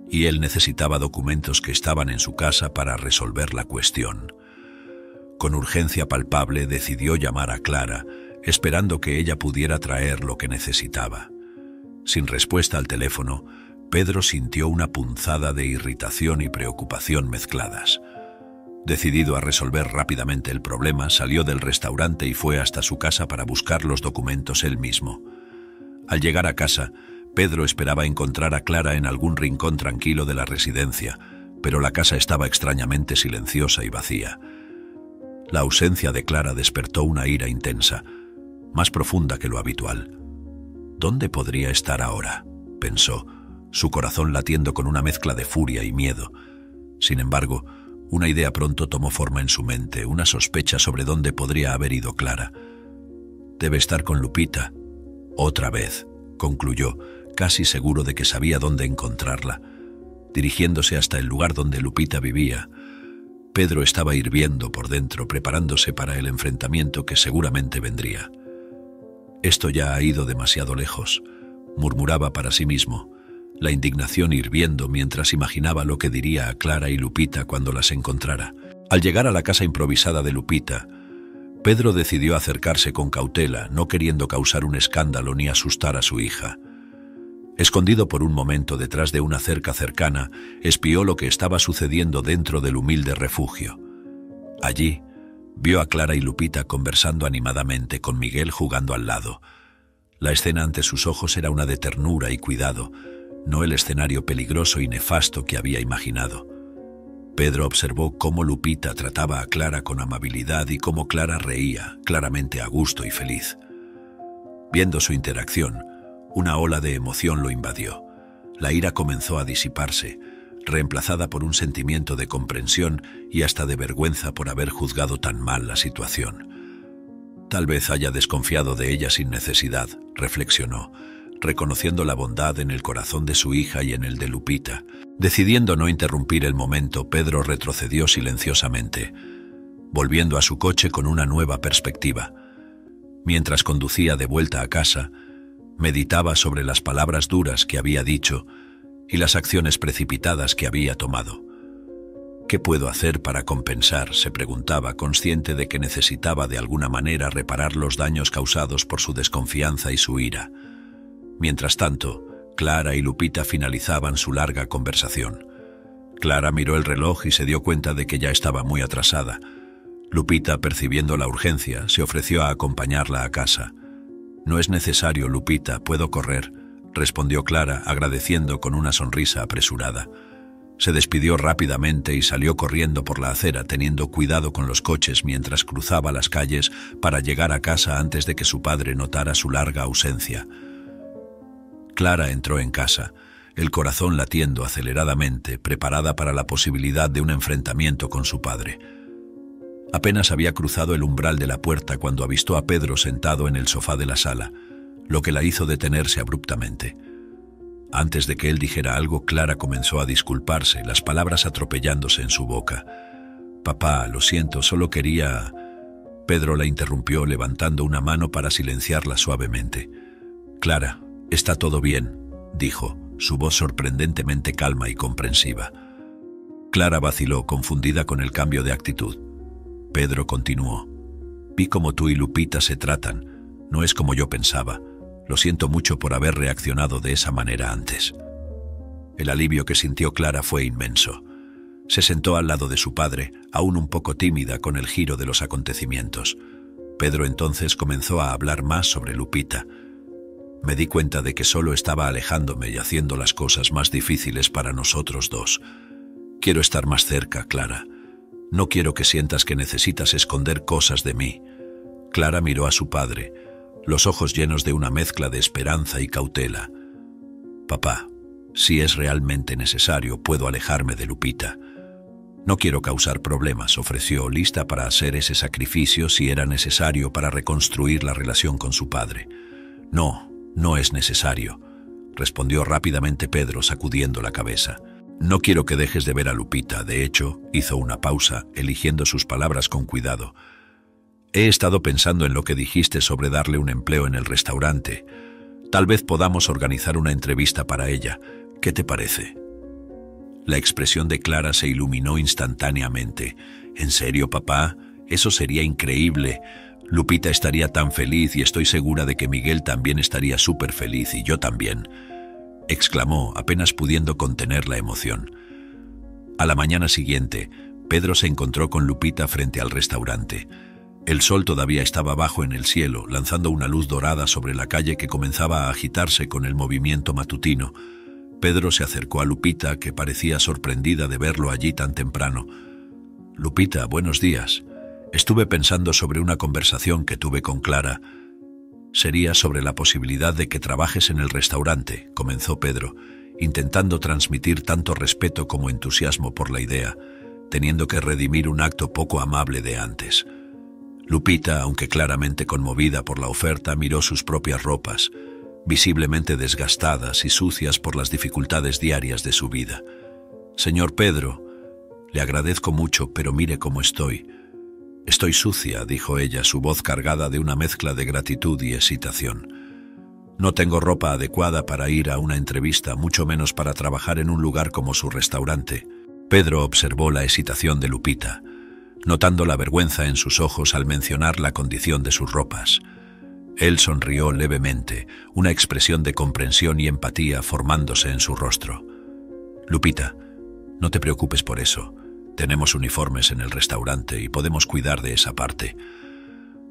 y él necesitaba documentos que estaban en su casa para resolver la cuestión. Con urgencia palpable decidió llamar a Clara, esperando que ella pudiera traer lo que necesitaba. Sin respuesta al teléfono, Pedro sintió una punzada de irritación y preocupación mezcladas. Decidido a resolver rápidamente el problema, salió del restaurante y fue hasta su casa para buscar los documentos él mismo. Al llegar a casa, Pedro esperaba encontrar a Clara en algún rincón tranquilo de la residencia, pero la casa estaba extrañamente silenciosa y vacía. La ausencia de Clara despertó una ira intensa, más profunda que lo habitual. ¿Dónde podría estar ahora?, pensó, su corazón latiendo con una mezcla de furia y miedo. Sin embargo, una idea pronto tomó forma en su mente, una sospecha sobre dónde podría haber ido Clara. Debe estar con Lupita. Otra vez, concluyó, casi seguro de que sabía dónde encontrarla. Dirigiéndose hasta el lugar donde Lupita vivía, Pedro estaba hirviendo por dentro, preparándose para el enfrentamiento que seguramente vendría. «Esto ya ha ido demasiado lejos», murmuraba para sí mismo, la indignación hirviendo mientras imaginaba lo que diría a Clara y Lupita cuando las encontrara. Al llegar a la casa improvisada de Lupita, Pedro decidió acercarse con cautela, no queriendo causar un escándalo ni asustar a su hija. Escondido por un momento detrás de una cerca cercana, espió lo que estaba sucediendo dentro del humilde refugio. Allí, vio a Clara y Lupita conversando animadamente, con Miguel jugando al lado. La escena ante sus ojos era una de ternura y cuidado, no el escenario peligroso y nefasto que había imaginado. Pedro observó cómo Lupita trataba a Clara con amabilidad y cómo Clara reía, claramente a gusto y feliz. Viendo su interacción, una ola de emoción lo invadió. La ira comenzó a disiparse, reemplazada por un sentimiento de comprensión y hasta de vergüenza por haber juzgado tan mal la situación. Tal vez haya desconfiado de ella sin necesidad, reflexionó, reconociendo la bondad en el corazón de su hija y en el de Lupita. Decidiendo no interrumpir el momento, Pedro retrocedió silenciosamente, volviendo a su coche con una nueva perspectiva. Mientras conducía de vuelta a casa, meditaba sobre las palabras duras que había dicho y las acciones precipitadas que había tomado. ¿Qué puedo hacer para compensar?, se preguntaba, consciente de que necesitaba de alguna manera reparar los daños causados por su desconfianza y su ira. Mientras tanto, Clara y Lupita finalizaban su larga conversación. Clara miró el reloj y se dio cuenta de que ya estaba muy atrasada. Lupita, percibiendo la urgencia, se ofreció a acompañarla a casa. «No es necesario, Lupita, puedo correr», respondió Clara, agradeciendo con una sonrisa apresurada. Se despidió rápidamente y salió corriendo por la acera, teniendo cuidado con los coches mientras cruzaba las calles para llegar a casa antes de que su padre notara su larga ausencia. Clara entró en casa, el corazón latiendo aceleradamente, preparada para la posibilidad de un enfrentamiento con su padre. Apenas había cruzado el umbral de la puerta cuando avistó a Pedro sentado en el sofá de la sala, lo que la hizo detenerse abruptamente. Antes de que él dijera algo, Clara comenzó a disculparse, las palabras atropellándose en su boca. «Papá, lo siento, solo quería...» Pedro la interrumpió levantando una mano para silenciarla suavemente. «Clara, está todo bien», dijo, su voz sorprendentemente calma y comprensiva. Clara vaciló, confundida con el cambio de actitud. Pedro continuó. «Vi cómo tú y Lupita se tratan. No es como yo pensaba. Lo siento mucho por haber reaccionado de esa manera antes». El alivio que sintió Clara fue inmenso. Se sentó al lado de su padre, aún un poco tímida con el giro de los acontecimientos. Pedro entonces comenzó a hablar más sobre Lupita. «Me di cuenta de que solo estaba alejándome y haciendo las cosas más difíciles para nosotros dos. Quiero estar más cerca, Clara. No quiero que sientas que necesitas esconder cosas de mí». Clara miró a su padre, los ojos llenos de una mezcla de esperanza y cautela. «Papá, si es realmente necesario, puedo alejarme de Lupita. No quiero causar problemas», ofreció, lista para hacer ese sacrificio si era necesario para reconstruir la relación con su padre. «No, no es necesario», respondió rápidamente Pedro, sacudiendo la cabeza. «No quiero que dejes de ver a Lupita». De hecho, hizo una pausa, eligiendo sus palabras con cuidado. «He estado pensando en lo que dijiste sobre darle un empleo en el restaurante. Tal vez podamos organizar una entrevista para ella. ¿Qué te parece? La expresión de Clara se iluminó instantáneamente. ¿En serio, papá? Eso sería increíble. Lupita estaría tan feliz y estoy segura de que Miguel también estaría súper feliz y yo también, exclamó, apenas pudiendo contener la emoción. A la mañana siguiente, Pedro se encontró con Lupita frente al restaurante. El sol todavía estaba bajo en el cielo, lanzando una luz dorada sobre la calle que comenzaba a agitarse con el movimiento matutino. Pedro se acercó a Lupita, que parecía sorprendida de verlo allí tan temprano. Lupita, buenos días. Estuve pensando sobre una conversación que tuve con Clara. Sería sobre la posibilidad de que trabajes en el restaurante, comenzó Pedro, intentando transmitir tanto respeto como entusiasmo por la idea, teniendo que redimir un acto poco amable de antes. Lupita, aunque claramente conmovida por la oferta, miró sus propias ropas, visiblemente desgastadas y sucias por las dificultades diarias de su vida. Señor Pedro, le agradezco mucho, pero mire cómo estoy. Estoy sucia, dijo ella, su voz cargada de una mezcla de gratitud y excitación. No tengo ropa adecuada para ir a una entrevista, mucho menos para trabajar en un lugar como su restaurante. Pedro observó la excitación de Lupita, notando la vergüenza en sus ojos al mencionar la condición de sus ropas. Él sonrió levemente, una expresión de comprensión y empatía formándose en su rostro. Lupita, no te preocupes por eso. Tenemos uniformes en el restaurante y podemos cuidar de esa parte.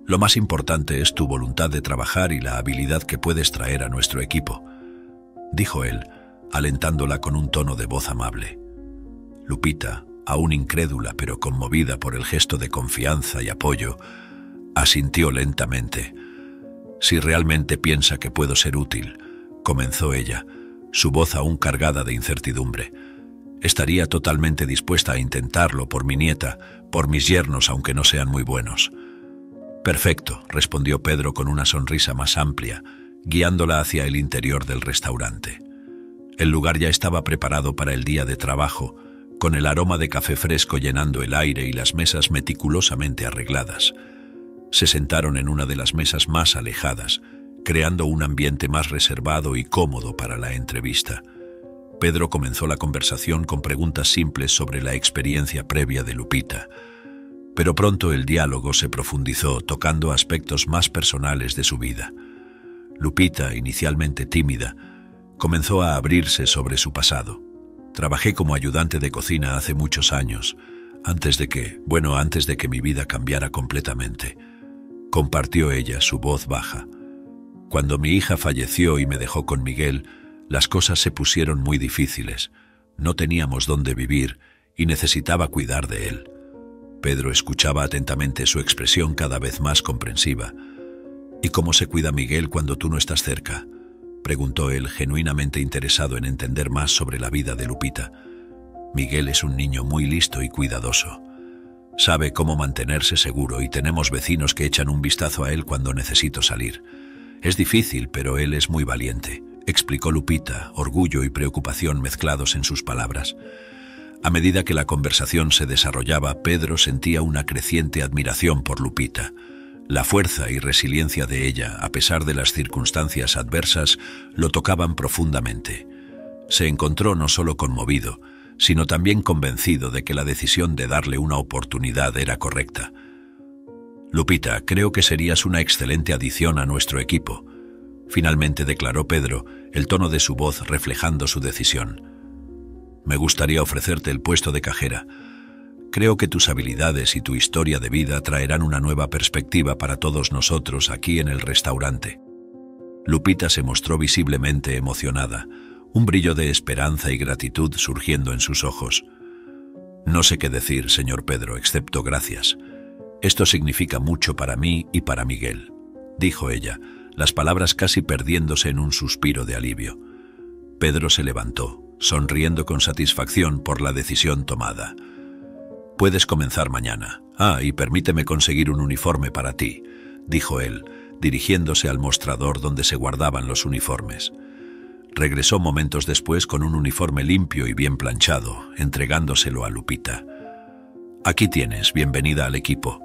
Lo más importante es tu voluntad de trabajar y la habilidad que puedes traer a nuestro equipo, dijo él, alentándola con un tono de voz amable. Lupita, aún incrédula pero conmovida por el gesto de confianza y apoyo, asintió lentamente. Si realmente piensa que puedo ser útil, comenzó ella, su voz aún cargada de incertidumbre. Estaría totalmente dispuesta a intentarlo por mi nieta, por mis yernos, aunque no sean muy buenos. Perfecto, respondió Pedro con una sonrisa más amplia, guiándola hacia el interior del restaurante. El lugar ya estaba preparado para el día de trabajo, con el aroma de café fresco llenando el aire y las mesas meticulosamente arregladas. Se sentaron en una de las mesas más alejadas, creando un ambiente más reservado y cómodo para la entrevista. Pedro comenzó la conversación con preguntas simples sobre la experiencia previa de Lupita. Pero pronto el diálogo se profundizó, tocando aspectos más personales de su vida. Lupita, inicialmente tímida, comenzó a abrirse sobre su pasado. Trabajé como ayudante de cocina hace muchos años, antes de que mi vida cambiara completamente. Compartió ella, su voz baja. Cuando mi hija falleció y me dejó con Miguel, las cosas se pusieron muy difíciles. No teníamos dónde vivir y necesitaba cuidar de él. Pedro escuchaba atentamente su expresión cada vez más comprensiva. ¿Y cómo se cuida Miguel cuando tú no estás cerca?, preguntó él, genuinamente interesado en entender más sobre la vida de Lupita. Miguel es un niño muy listo y cuidadoso. Sabe cómo mantenerse seguro y tenemos vecinos que echan un vistazo a él cuando necesito salir. Es difícil, pero él es muy valiente, explicó Lupita, orgullo y preocupación mezclados en sus palabras. A medida que la conversación se desarrollaba, Pedro sentía una creciente admiración por Lupita. La fuerza y resiliencia de ella, a pesar de las circunstancias adversas, lo tocaban profundamente. Se encontró no solo conmovido, sino también convencido de que la decisión de darle una oportunidad era correcta. Lupita, creo que serías una excelente adición a nuestro equipo, finalmente declaró Pedro, el tono de su voz reflejando su decisión. Me gustaría ofrecerte el puesto de cajera. Creo que tus habilidades y tu historia de vida traerán una nueva perspectiva para todos nosotros aquí en el restaurante. Lupita se mostró visiblemente emocionada, un brillo de esperanza y gratitud surgiendo en sus ojos. No sé qué decir, señor Pedro, excepto gracias. Esto significa mucho para mí y para Miguel, dijo ella, las palabras casi perdiéndose en un suspiro de alivio. Pedro se levantó, sonriendo con satisfacción por la decisión tomada. Puedes comenzar mañana. Y permíteme conseguir un uniforme para ti, dijo él, dirigiéndose al mostrador donde se guardaban los uniformes. Regresó momentos después con un uniforme limpio y bien planchado, entregándoselo a Lupita. Aquí tienes, bienvenida al equipo.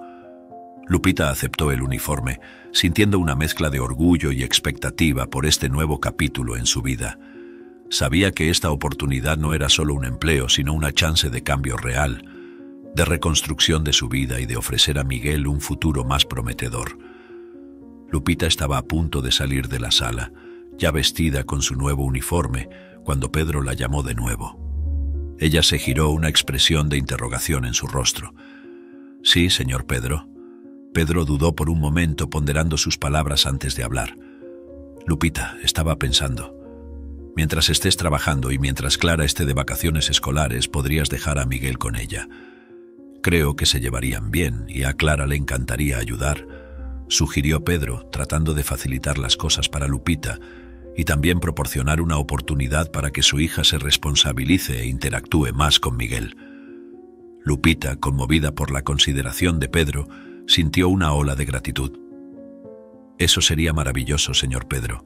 Lupita aceptó el uniforme, sintiendo una mezcla de orgullo y expectativa por este nuevo capítulo en su vida. Sabía que esta oportunidad no era solo un empleo, sino una chance de cambio real, de reconstrucción de su vida y de ofrecer a Miguel un futuro más prometedor. Lupita estaba a punto de salir de la sala, ya vestida con su nuevo uniforme, cuando Pedro la llamó de nuevo. Ella se giró, una expresión de interrogación en su rostro. «Sí, señor Pedro». Pedro dudó por un momento, ponderando sus palabras antes de hablar. «Lupita, estaba pensando. Mientras estés trabajando y mientras Clara esté de vacaciones escolares, podrías dejar a Miguel con ella. Creo que se llevarían bien y a Clara le encantaría ayudar», sugirió Pedro, tratando de facilitar las cosas para Lupita y también proporcionar una oportunidad para que su hija se responsabilice e interactúe más con Miguel. Lupita, conmovida por la consideración de Pedro, sintió una ola de gratitud. «Eso sería maravilloso, señor Pedro.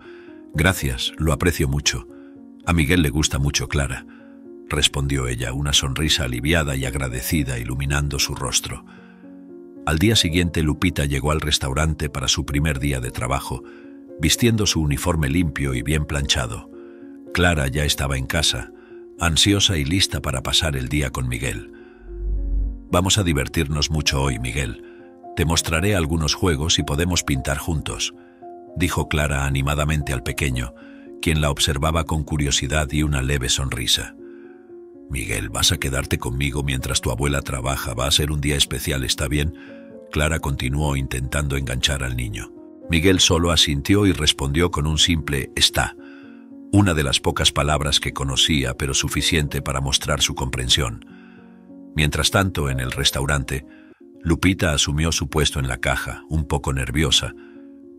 Gracias, lo aprecio mucho. A Miguel le gusta mucho Clara», respondió ella, una sonrisa aliviada y agradecida iluminando su rostro. Al día siguiente, Lupita llegó al restaurante para su primer día de trabajo, vistiendo su uniforme limpio y bien planchado. Clara ya estaba en casa, ansiosa y lista para pasar el día con Miguel. «Vamos a divertirnos mucho hoy, Miguel. Te mostraré algunos juegos y podemos pintar juntos», dijo Clara animadamente al pequeño, quien la observaba con curiosidad y una leve sonrisa. «Miguel, vas a quedarte conmigo mientras tu abuela trabaja. Va a ser un día especial, ¿está bien?», Clara continuó intentando enganchar al niño. Miguel solo asintió y respondió con un simple «está», una de las pocas palabras que conocía, pero suficiente para mostrar su comprensión. Mientras tanto, en el restaurante, Lupita asumió su puesto en la caja, un poco nerviosa,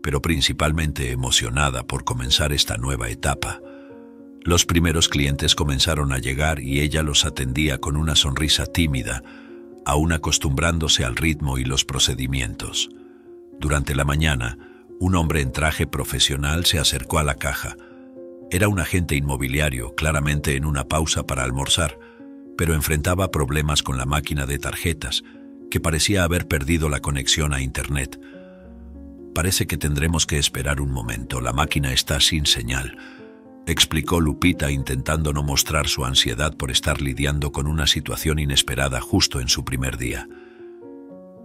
pero principalmente emocionada por comenzar esta nueva etapa. Los primeros clientes comenzaron a llegar y ella los atendía con una sonrisa tímida, aún acostumbrándose al ritmo y los procedimientos. Durante la mañana, un hombre en traje profesional se acercó a la caja. Era un agente inmobiliario, claramente en una pausa para almorzar, pero enfrentaba problemas con la máquina de tarjetas, que parecía haber perdido la conexión a Internet. «Parece que tendremos que esperar un momento, la máquina está sin señal», explicó Lupita, intentando no mostrar su ansiedad por estar lidiando con una situación inesperada justo en su primer día.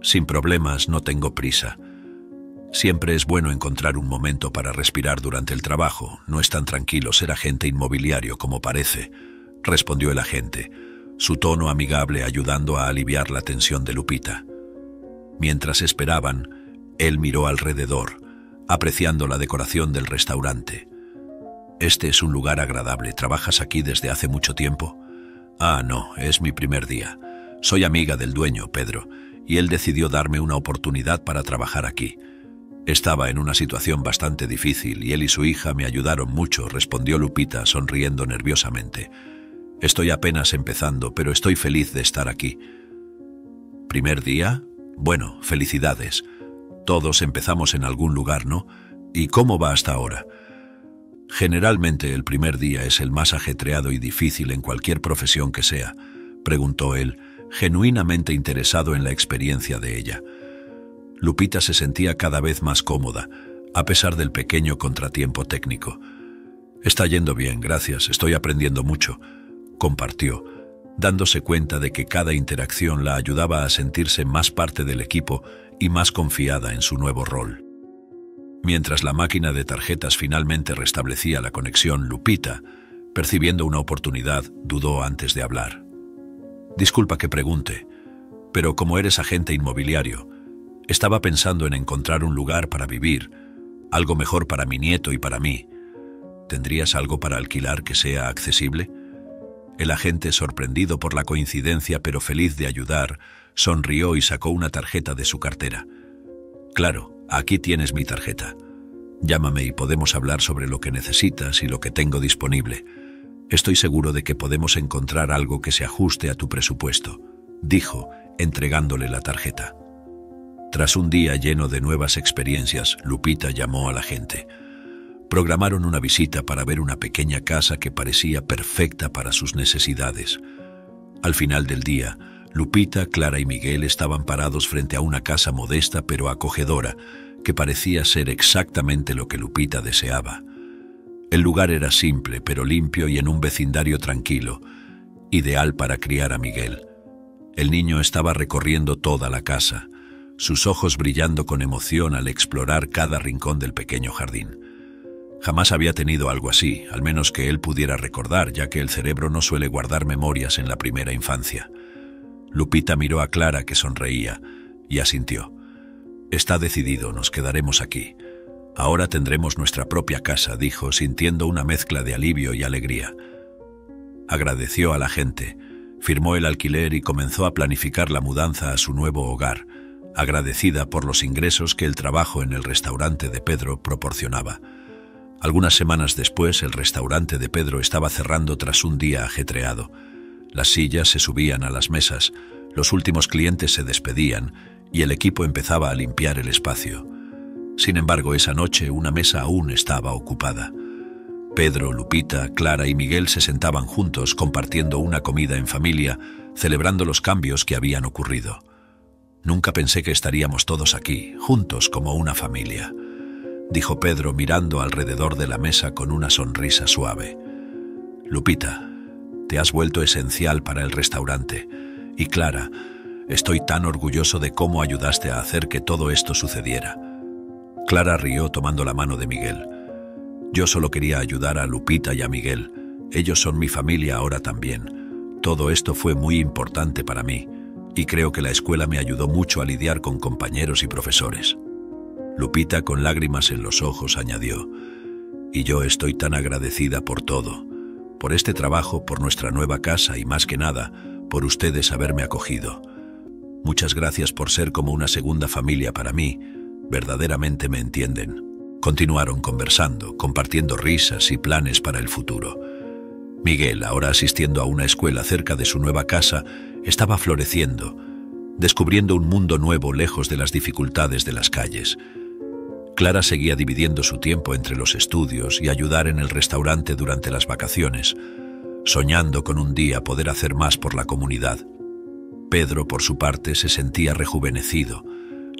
«Sin problemas, no tengo prisa. Siempre es bueno encontrar un momento para respirar durante el trabajo. No es tan tranquilo ser agente inmobiliario como parece», respondió el agente, su tono amigable ayudando a aliviar la tensión de Lupita. Mientras esperaban, él miró alrededor, apreciando la decoración del restaurante. «Este es un lugar agradable. ¿Trabajas aquí desde hace mucho tiempo?» «Ah, no, es mi primer día. Soy amiga del dueño, Pedro, y él decidió darme una oportunidad para trabajar aquí. Estaba en una situación bastante difícil y él y su hija me ayudaron mucho», respondió Lupita, sonriendo nerviosamente. «Estoy apenas empezando, pero estoy feliz de estar aquí». «¿Primer día? Bueno, felicidades. Todos empezamos en algún lugar, ¿no? ¿Y cómo va hasta ahora?» «Generalmente el primer día es el más ajetreado y difícil en cualquier profesión que sea», preguntó él, genuinamente interesado en la experiencia de ella. Lupita se sentía cada vez más cómoda, a pesar del pequeño contratiempo técnico. «Está yendo bien, gracias, estoy aprendiendo mucho», compartió, dándose cuenta de que cada interacción la ayudaba a sentirse más parte del equipo y más confiada en su nuevo rol. Mientras la máquina de tarjetas finalmente restablecía la conexión, Lupita, percibiendo una oportunidad, dudó antes de hablar. «Disculpa que pregunte, pero como eres agente inmobiliario, estaba pensando en encontrar un lugar para vivir, algo mejor para mi nieto y para mí. ¿Tendrías algo para alquilar que sea accesible?» El agente, sorprendido por la coincidencia pero feliz de ayudar, sonrió y sacó una tarjeta de su cartera. «Claro, aquí tienes mi tarjeta. Llámame y podemos hablar sobre lo que necesitas y lo que tengo disponible. Estoy seguro de que podemos encontrar algo que se ajuste a tu presupuesto», dijo, entregándole la tarjeta. Tras un día lleno de nuevas experiencias, Lupita llamó al agente. Programaron una visita para ver una pequeña casa que parecía perfecta para sus necesidades. Al final del día, Lupita, Clara y Miguel estaban parados frente a una casa modesta pero acogedora, que parecía ser exactamente lo que Lupita deseaba. El lugar era simple pero limpio y en un vecindario tranquilo, ideal para criar a Miguel. El niño estaba recorriendo toda la casa, sus ojos brillando con emoción al explorar cada rincón del pequeño jardín. Jamás había tenido algo así, al menos que él pudiera recordar, ya que el cerebro no suele guardar memorias en la primera infancia. Lupita miró a Clara, que sonreía, y asintió. «Está decidido, nos quedaremos aquí. Ahora tendremos nuestra propia casa», dijo, sintiendo una mezcla de alivio y alegría. Agradeció a la gente, firmó el alquiler y comenzó a planificar la mudanza a su nuevo hogar, agradecida por los ingresos que el trabajo en el restaurante de Pedro proporcionaba. Algunas semanas después, el restaurante de Pedro estaba cerrando tras un día ajetreado. Las sillas se subían a las mesas, los últimos clientes se despedían y el equipo empezaba a limpiar el espacio. Sin embargo, esa noche una mesa aún estaba ocupada. Pedro, Lupita, Clara y Miguel se sentaban juntos compartiendo una comida en familia, celebrando los cambios que habían ocurrido. «Nunca pensé que estaríamos todos aquí, juntos como una familia», dijo Pedro mirando alrededor de la mesa con una sonrisa suave. «Lupita, te has vuelto esencial para el restaurante. Y Clara, estoy tan orgulloso de cómo ayudaste a hacer que todo esto sucediera». Clara rió tomando la mano de Miguel. «Yo solo quería ayudar a Lupita y a Miguel. Ellos son mi familia ahora también. Todo esto fue muy importante para mí, y creo que la escuela me ayudó mucho a lidiar con compañeros y profesores». Lupita, con lágrimas en los ojos, añadió: «Y yo estoy tan agradecida por todo, por este trabajo, por nuestra nueva casa y, más que nada, por ustedes haberme acogido. Muchas gracias por ser como una segunda familia para mí. Verdaderamente me entienden». Continuaron conversando, compartiendo risas y planes para el futuro. Miguel, ahora asistiendo a una escuela cerca de su nueva casa, estaba floreciendo, descubriendo un mundo nuevo lejos de las dificultades de las calles. Clara seguía dividiendo su tiempo entre los estudios y ayudar en el restaurante durante las vacaciones, soñando con un día poder hacer más por la comunidad. Pedro, por su parte, se sentía rejuvenecido,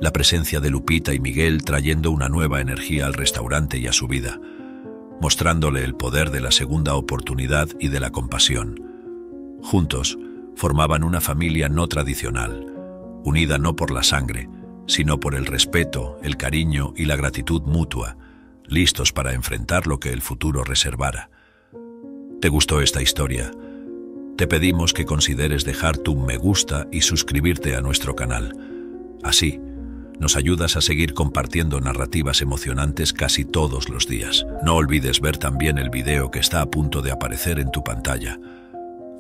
la presencia de Lupita y Miguel trayendo una nueva energía al restaurante y a su vida, mostrándole el poder de la segunda oportunidad y de la compasión. Juntos, formaban una familia no tradicional, unida no por la sangre, sino por el respeto, el cariño y la gratitud mutua, listos para enfrentar lo que el futuro reservara. ¿Te gustó esta historia? Te pedimos que consideres dejar tu me gusta y suscribirte a nuestro canal. Así, nos ayudas a seguir compartiendo narrativas emocionantes casi todos los días. No olvides ver también el video que está a punto de aparecer en tu pantalla.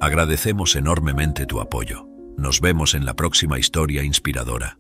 Agradecemos enormemente tu apoyo. Nos vemos en la próxima historia inspiradora.